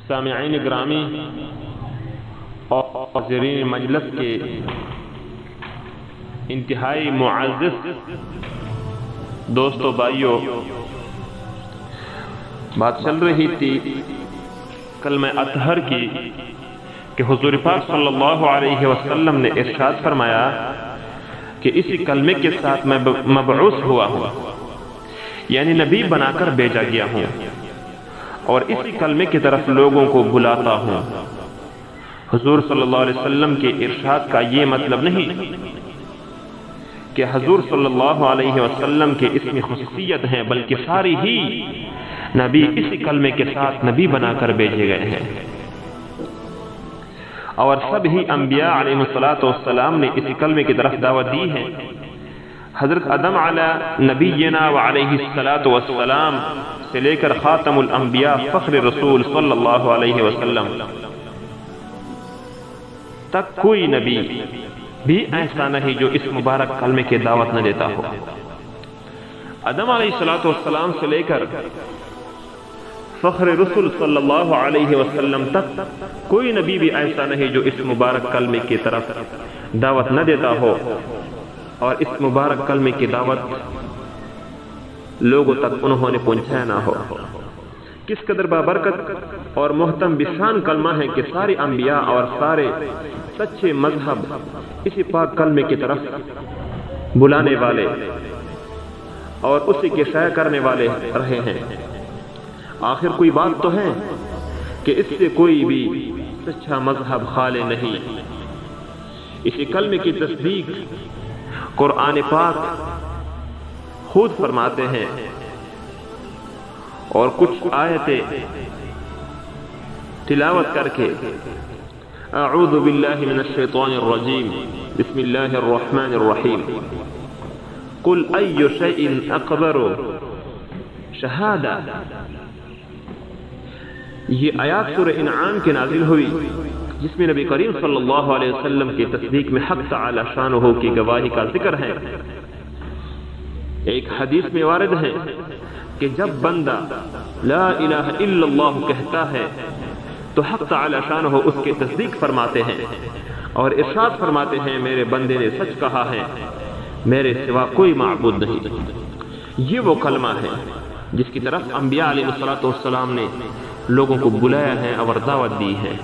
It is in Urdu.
سامعین گرامی اور حاضرین مجلس کے انتہائی معزز دوستو بھائیو، بات چل رہی تھی کلمہ اطہر کی کہ حضور پاک صلی اللہ علیہ وسلم نے ارشاد فرمایا کہ اسی کلمے کے ساتھ میں مبعوث ہوا ہوں، یعنی نبی بنا کر بھیجا گیا ہوں، اور اسی کلمے کی طرف لوگوں کو بلاتا ہوں۔ حضور صلی اللہ علیہ وسلم کے ارشاد کا یہ مطلب نہیں کہ حضور صلی اللہ علیہ وسلم کے اس میں خصوصیت ہیں، بلکہ ساری ہی نبی اسی کلمے کے ساتھ نبی بنا کر بھیجے گئے ہیں، اور سب ہی انبیاء علیہ السلام نے اسی کلمے کی طرف دعوت دی ہے۔ حضرت آدم علی نبینا وعلیہ السلام سے لے کر خاتم الانبیاء فخر رسول صلی اللہ علیہ وسلم تک کوئی نبی بھی ایسا نہیں جو اس مبارک کلمے کی دعوت نہ دیتا ہو۔ آدم علیہ السلام سے لے کر فخر رسول صلی اللہ علیہ وسلم تک کوئی نبی بھی ایسا نہیں جو اس مبارک کلمے کی طرف دعوت نہ دیتا ہو، اور اس مبارک کلمے کی دعوت لوگوں تک انہوں نے پہنچایا نہ ہو۔ کس قدر بابرکت اور محترم بشان کلمہ ہے کہ سارے انبیاء اور سارے سچے مذہب اسی پاک کلمے کی طرف بلانے والے اور اسی کے شائع کرنے والے رہے ہیں۔ آخر کوئی بات تو ہے کہ اس سے کوئی بھی سچا مذہب خالی نہیں۔ اسی کلمے کی تصدیق قرآن پاک خود فرماتے ہیں، اور کچھ آیتیں تلاوت کر کے اعوذ باللہ من الشیطان الرجیم بسم اللہ الرحمن الرحیم قل ای شیء اکبر شہادہ، یہ آیات سورہ انعام کے نازل ہوئی جس میں نبی کریم صلی اللہ علیہ وسلم کی تصدیق میں حق تعالی شانہ کی گواہی کا ذکر ہے۔ ایک حدیث میں وارد ہے کہ جب بندہ لا الہ الا اللہ کہتا ہے تو حق تعالی شانہ اس کی تصدیق فرماتے ہیں اور ارشاد فرماتے ہیں میرے بندے نے سچ کہا ہے، میرے سوا کوئی معبود نہیں۔ یہ وہ کلمہ ہے جس کی طرف انبیاء علیہ السلام نے لوگوں کو بلایا ہے اور دعوت دی ہے۔